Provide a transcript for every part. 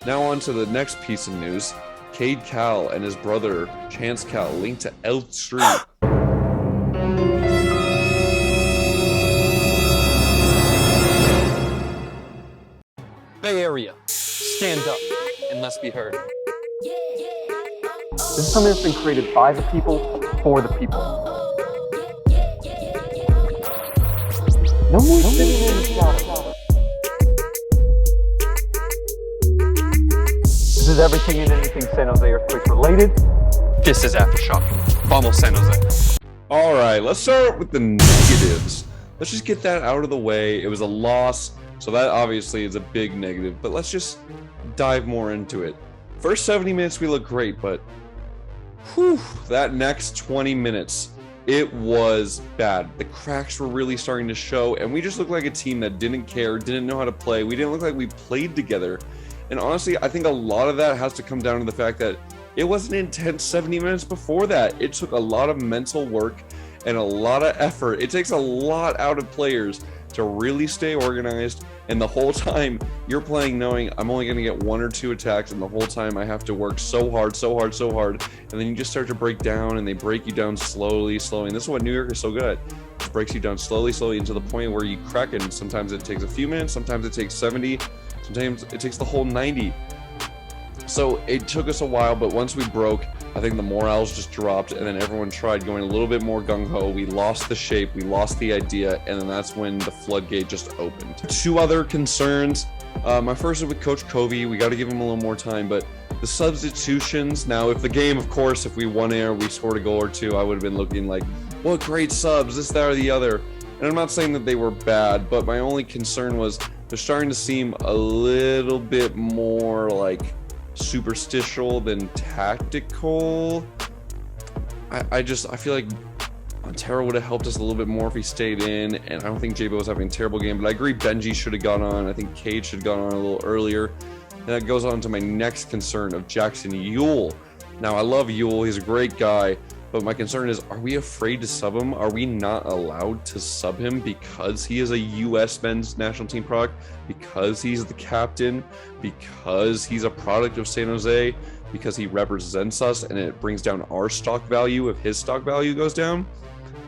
Now on to the next piece of news. Cade Cowell and his brother, Chance Cowell, linked to Elk Street. Bay Area, stand up and let's be heard. This is something that's been created by the people, for the people. No more sitting in the shadows. This is everything and anything San Jose earthquake related. This is Aftershock. Vamos San Jose. All right, let's start with the negatives. Let's just get that out of the way. It was a loss, so that obviously is a big negative, but let's just dive more into it. First 70 minutes, we look great, but that next 20 minutes, it was bad. The cracks were really starting to show, and we just looked like a team that didn't care, didn't know how to play. We didn't look like we played together. And honestly, I think a lot of that has to come down to the fact that it was an intense 70 minutes before that. It took a lot of mental work and a lot of effort. It takes a lot out of players to really stay organized, and the whole time you're playing knowing I'm only going to get 1 or 2 attacks, and the whole time I have to work so hard, and then you just start to break down, and they break you down slowly, and this is what New York is so good at. It breaks you down slowly, into the point where you crack it, and sometimes it takes a few minutes, sometimes it takes 70, sometimes it takes the whole 90. So it took us a while, but once we broke, I think the morals just dropped, and then everyone tried going a little bit more gung-ho. We lost the shape, we lost the idea, and then that's when the floodgate just opened. 2 other concerns. My first is with Coach Covey. We got to give him a little more time, but the substitutions. Now, if the game, of course, if we won air, we scored a goal or 2, I would have been looking like, what great subs, this, that, or the other. And I'm not saying that they were bad, but my only concern was they're starting to seem a little bit more like superstitial than tactical. I feel like Montero would have helped us a little bit more if he stayed in, and I don't think J-Bo was having a terrible game, but I agree Benji should have gone on. I think Cade should have gone on a little earlier. And that goes on to my next concern of Jackson Ewell. Now, I love Ewell, he's a great guy, but my concern is, are we afraid to sub him? Are we not allowed to sub him because he is a U.S. men's national team product? Because he's the captain? Because he's a product of San Jose? Because he represents us and it brings down our stock value if his stock value goes down?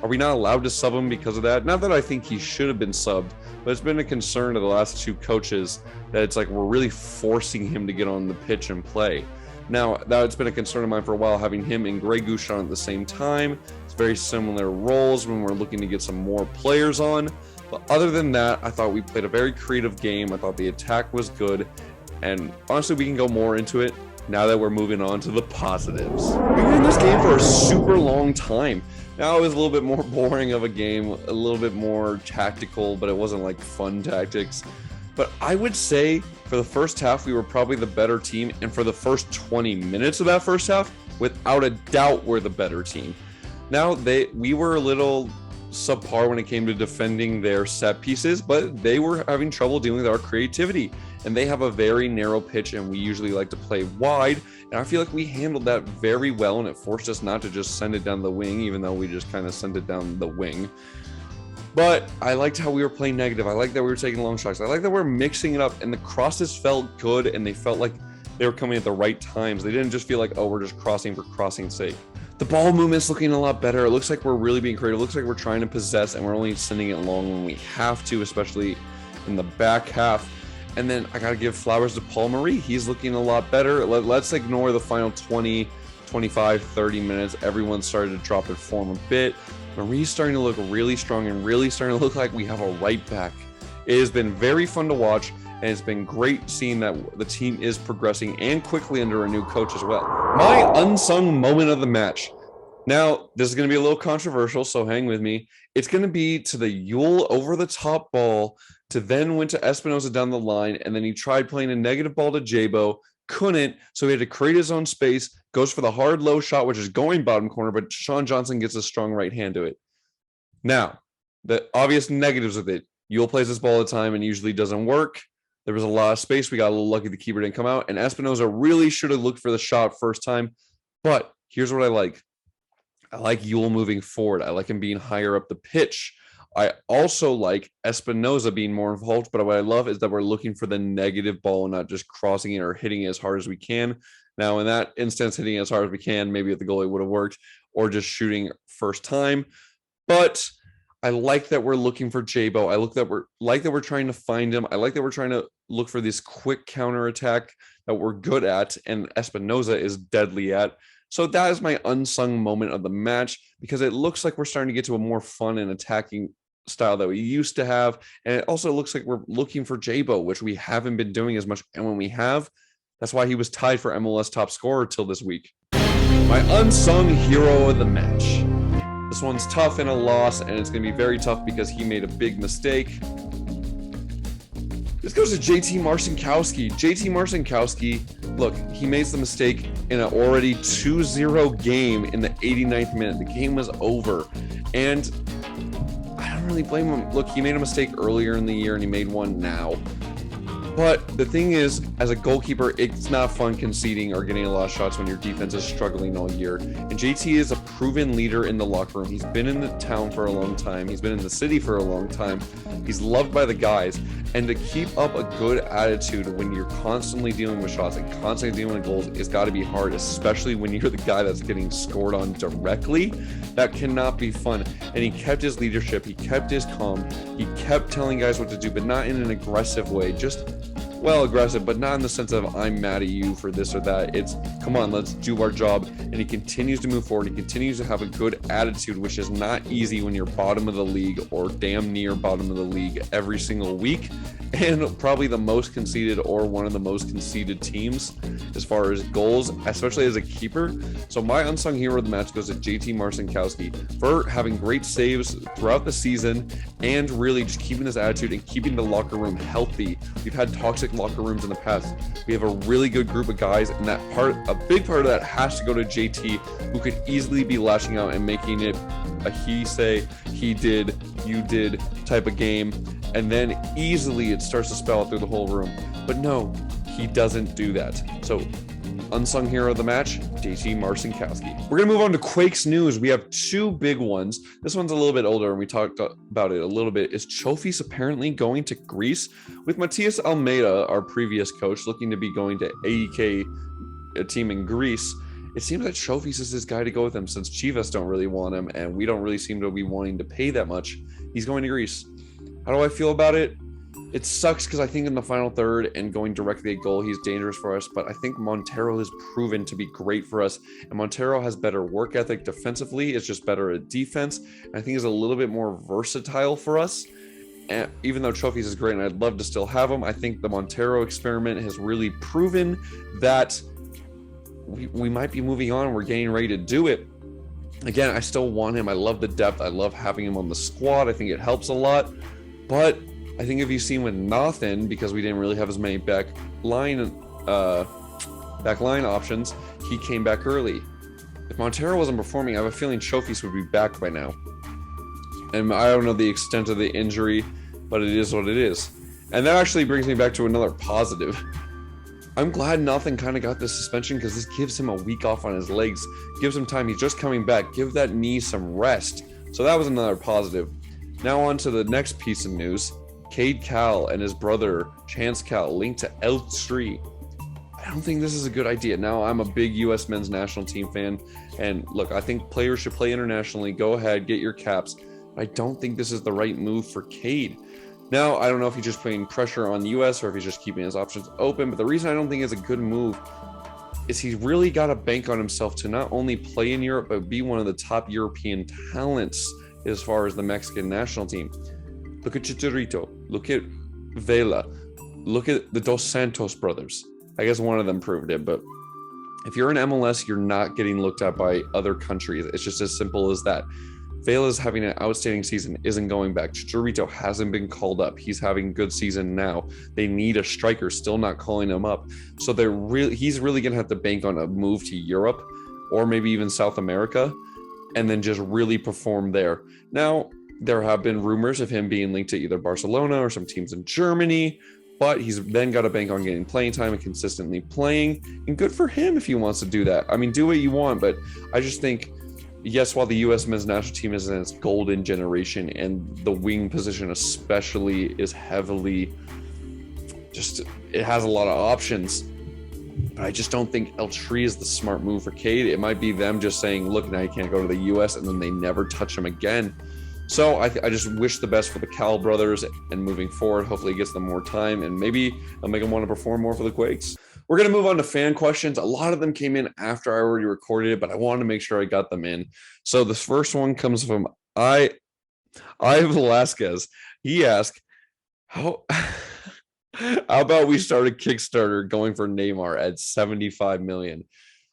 Are we not allowed to sub him because of that? Not that I think he should have been subbed, but it's been a concern of the last 2 coaches that it's like we're really forcing him to get on the pitch and play. Now, that's been a concern of mine for a while, having him and Greg Gouchon at the same time. It's very similar roles when we're looking to get some more players on. But other than that, I thought we played a very creative game. I thought the attack was good. And honestly, we can go more into it now that we're moving on to the positives. We were in this game for a super long time. Now it was a little bit more boring of a game, a little bit more tactical, but it wasn't like fun tactics. But I would say for the first half, we were probably the better team. And for the first 20 minutes of that first half, without a doubt, we're the better team. Now, we were a little subpar when it came to defending their set pieces, but they were having trouble dealing with our creativity. And they have a very narrow pitch, and we usually like to play wide. And I feel like we handled that very well, and it forced us not to just send it down the wing, even though we just kind of sent it down the wing. But I liked how we were playing negative. I liked that we were taking long shots. I like that we're mixing it up, and the crosses felt good, and they felt like they were coming at the right times. They didn't just feel like, oh, we're just crossing for crossing's sake. The ball movement's looking a lot better. It looks like we're really being creative. It looks like we're trying to possess, and we're only sending it long when we have to, especially in the back half. And then I got to give flowers to Paul Marie. He's looking a lot better. Let's ignore the final 20, 25, 30 minutes. Everyone started to drop their form a bit. Marie's starting to look really strong and really starting to look like we have a right back. It has been very fun to watch, and it's been great seeing that the team is progressing and quickly under a new coach as well. My unsung moment of the match. Now, this is going to be a little controversial, so hang with me. It's going to be to the Ewell over-the-top ball to then went to Espinosa down the line, and then he tried playing a negative ball to J-Bo, couldn't, so he had to create his own space, goes for the hard low shot, which is going bottom corner, but Sean Johnson gets a strong right hand to it. Now, the obvious negatives with it, Ewell plays this ball all the time and usually doesn't work. There was a lot of space. We got a little lucky the keeper didn't come out, and Espinosa really should have looked for the shot first time. But here's what I like. I like Ewell moving forward. I like him being higher up the pitch. I also like Espinoza being more involved, but what I love is that we're looking for the negative ball and not just crossing it or hitting it as hard as we can. Now, in that instance, hitting it as hard as we can, maybe if the goalie would have worked, or just shooting first time. But I like that we're looking for Jabo. I like that we're trying to find him. I like that we're trying to look for this quick counterattack that we're good at, and Espinoza is deadly at. So that is my unsung moment of the match, because it looks like we're starting to get to a more fun and attacking style that we used to have. And it also looks like we're looking for Jabo, which we haven't been doing as much. And when we have, that's why he was tied for MLS top scorer till this week. My unsung hero of the match. This one's tough in a loss, and it's going to be very tough because he made a big mistake. This goes to JT Marcinkowski. JT Marcinkowski, look, he made the mistake in an already 2-0 game in the 89th minute. The game was over, and I don't really blame him. Look, he made a mistake earlier in the year, and he made one now. But the thing is, as a goalkeeper, it's not fun conceding or getting a lot of shots when your defense is struggling all year. And JT is a proven leader in the locker room. He's been in the town for a long time. He's been in the city for a long time. He's loved by the guys. And to keep up a good attitude when you're constantly dealing with shots and constantly dealing with goals, it's got to be hard, especially when you're the guy that's getting scored on directly. That cannot be fun. And he kept his leadership. He kept his calm. He kept telling guys what to do, but not in an aggressive way. Just aggressive, but not in the sense of I'm mad at you for this or that. It's come on, let's do our job. And he continues to move forward. He continues to have a good attitude, which is not easy when you're bottom of the league or damn near bottom of the league every single week, and probably the most conceded or one of the most conceded teams as far as goals, especially as a keeper. So my unsung hero of the match goes to JT Marcinkowski for having great saves throughout the season and really just keeping this attitude and keeping the locker room healthy. We've had toxic locker rooms in the past. We have a really good group of guys, and a big part of that has to go to JT, who could easily be lashing out and making it a he say, he did, you did type of game, and then easily it starts to spell out through the whole room. But no, he doesn't do that. So unsung hero of the match, JT Marcinkowski. We're gonna move on to Quakes news. We have two big ones. This one's a little bit older, and we talked about it a little bit. Is Chofis apparently going to Greece? With Matias Almeida, our previous coach, looking to be going to AEK, a team in Greece, it seems that Chofis is this guy to go with him, since Chivas don't really want him, and we don't really seem to be wanting to pay that much. He's going to Greece. How do I feel about it? It sucks because I think in the final third and going directly at goal, he's dangerous for us. But I think Montero has proven to be great for us. And Montero has better work ethic defensively. It's just better at defense. And I think he's a little bit more versatile for us. And even though Chofis is great and I'd love to still have him, I think the Montero experiment has really proven that we might be moving on. We're getting ready to do it. Again, I still want him. I love the depth. I love having him on the squad. I think it helps a lot. But I think if you've seen with Nathan, because we didn't really have as many back line options, he came back early. If Montero wasn't performing, I have a feeling Chofis would be back by now. And I don't know the extent of the injury, but it is what it is. And that actually brings me back to another positive. I'm glad Nathan kind of got this suspension, because this gives him a week off on his legs, gives him time. He's just coming back. Give that knee some rest. So that was another positive. Now on to the next piece of news. Cade Cowell and his brother Chance Cowell linked to L3. I don't think this is a good idea. Now, I'm a big U.S. men's national team fan, and look, I think players should play internationally. Go ahead, get your caps. But I don't think this is the right move for Cade. Now, I don't know if he's just putting pressure on the U.S. or if he's just keeping his options open, but the reason I don't think it's a good move is he's really got to bank on himself to not only play in Europe, but be one of the top European talents as far as the Mexican national team. Look at Chicharito, look at Vela, look at the Dos Santos brothers. I guess one of them proved it, but if you're in MLS, you're not getting looked at by other countries. It's just as simple as that. Vela's having an outstanding season, isn't going back. Chicharito hasn't been called up. He's having a good season now. They need a striker, still not calling him up. So he's really going to have to bank on a move to Europe or maybe even South America and then just really perform there. Now, there have been rumors of him being linked to either Barcelona or some teams in Germany, but he's then got to bank on getting playing time and consistently playing. And good for him if he wants to do that. I mean, do what you want, but I just think yes, while the U.S. men's national team is in its golden generation, and the wing position especially is heavily it has a lot of options. But I just don't think El Tree is the smart move for Cade. It might be them just saying, look, now you can't go to the U.S., and then they never touch him again. So I just wish the best for the Cowell brothers, and moving forward, hopefully it gets them more time, and maybe it'll make them want to perform more for the Quakes. We're going to move on to fan questions. A lot of them came in after I already recorded it, but I wanted to make sure I got them in. So this first one comes from I Velasquez. He asked, how about we start a Kickstarter going for Neymar at 75 million?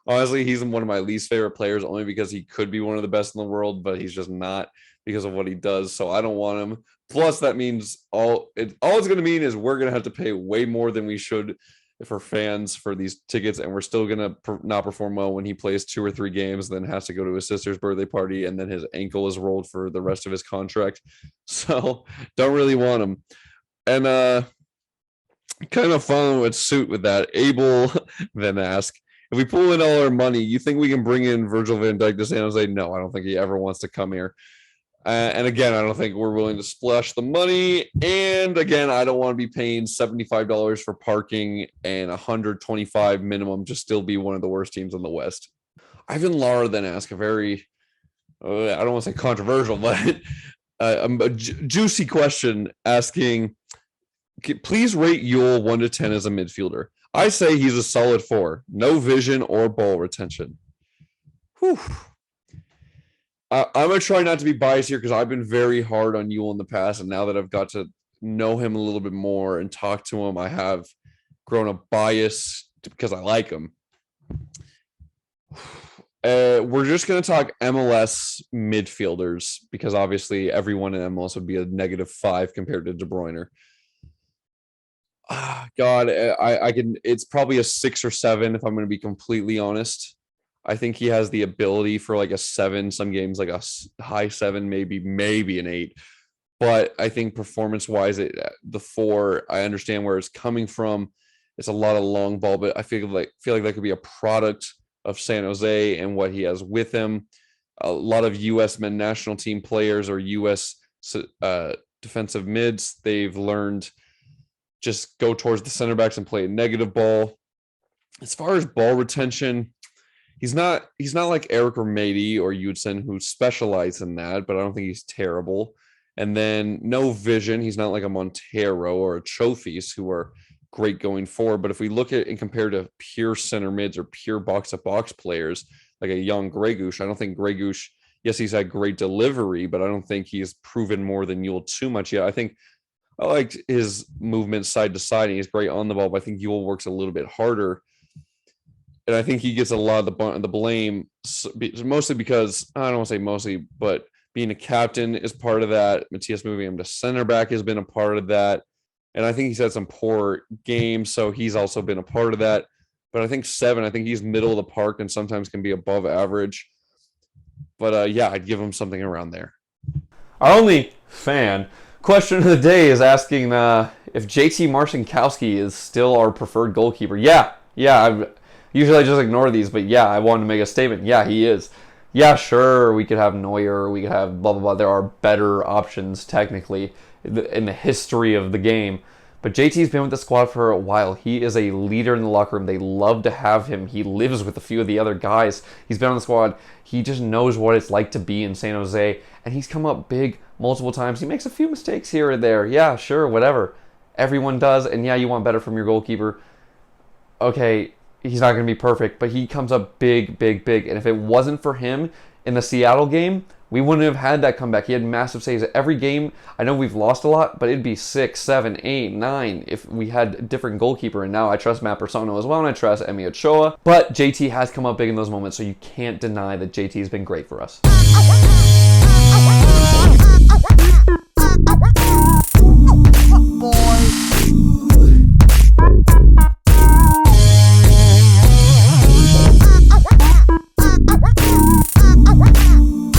Honestly, he's one of my least favorite players, only because he could be one of the best in the world, but he's just not because of what he does. So I don't want him. Plus, that means all it's going to mean is we're going to have to pay way more than we should for fans for these tickets, and we're still going to not perform well when he plays 2 or 3 games, then has to go to his sister's birthday party, and then his ankle is rolled for the rest of his contract. So don't really want him. And kind of following suit with that, Abel then asked, if we pull in all our money, you think we can bring in Virgil van Dijk to San Jose? No, I don't think he ever wants to come here. And again, I don't think we're willing to splash the money. And again, I don't want to be paying $75 for parking and $125 minimum to still be one of the worst teams in the West. Ivan Lara then asked a very, I don't want to say controversial, but a juicy question, asking, please rate Yule 1 to 10 as a midfielder. I say he's a solid 4, no vision or ball retention. Whew. I'm going to try not to be biased here because I've been very hard on Yule in the past. And now that I've got to know him a little bit more and talk to him, I have grown a bias because I like him. We're just going to talk MLS midfielders because obviously everyone in MLS would be a -5 compared to De Bruyne. God, I can. It's probably a 6 or 7 if I'm going to be completely honest. I think he has the ability for like a 7, some games like a high 7, maybe an 8. But I think performance-wise, the 4, I understand where it's coming from. It's a lot of long ball, but I feel like that could be a product of San Jose and what he has with him. A lot of U.S. men national team players or U.S. defensive mids, they've learned just go towards the center backs and play a negative ball. As far as ball retention, he's not like Eric Remedi or Judson who specialize in that, but I don't think he's terrible. And then no vision. He's not like a Montero or a Chofis who are great going forward. But if we look at and compare to pure center mids or pure box-to-box players, like a young Gregush, I don't think Gregush, yes, he's had great delivery, but I don't think he's proven more than Yule too much yet. I think I liked his movement side to side, and he's great on the ball, but I think Yule works a little bit harder. And I think he gets a lot of the blame, mostly because, I don't want to say mostly, but being a captain is part of that. Matthias moving him to center back has been a part of that. And I think he's had some poor games, so he's also been a part of that. But I think 7, I think he's middle of the park and sometimes can be above average. But yeah, I'd give him something around there. Our only fan question of the day is asking if JT Marcinkowski is still our preferred goalkeeper. Yeah. Usually I just ignore these, but yeah, I wanted to make a statement. Yeah, he is. Yeah, sure, we could have Neuer, we could have blah, blah, blah. There are better options, technically, in the history of the game. But JT's been with the squad for a while. He is a leader in the locker room. They love to have him. He lives with a few of the other guys. He's been on the squad. He just knows what it's like to be in San Jose. And he's come up big multiple times. He makes a few mistakes here and there. Yeah, sure, whatever. Everyone does. And yeah, you want better from your goalkeeper. Okay, he's not going to be perfect, but he comes up big. And if it wasn't for him in the Seattle game, we wouldn't have had that comeback. He had massive saves. Every game, I know we've lost a lot, but it'd be 6, 7, 8, 9 if we had a different goalkeeper. And now I trust Matt Persona as well, and I trust Emi Ochoa. But JT has come up big in those moments, so you can't deny that JT has been great for us.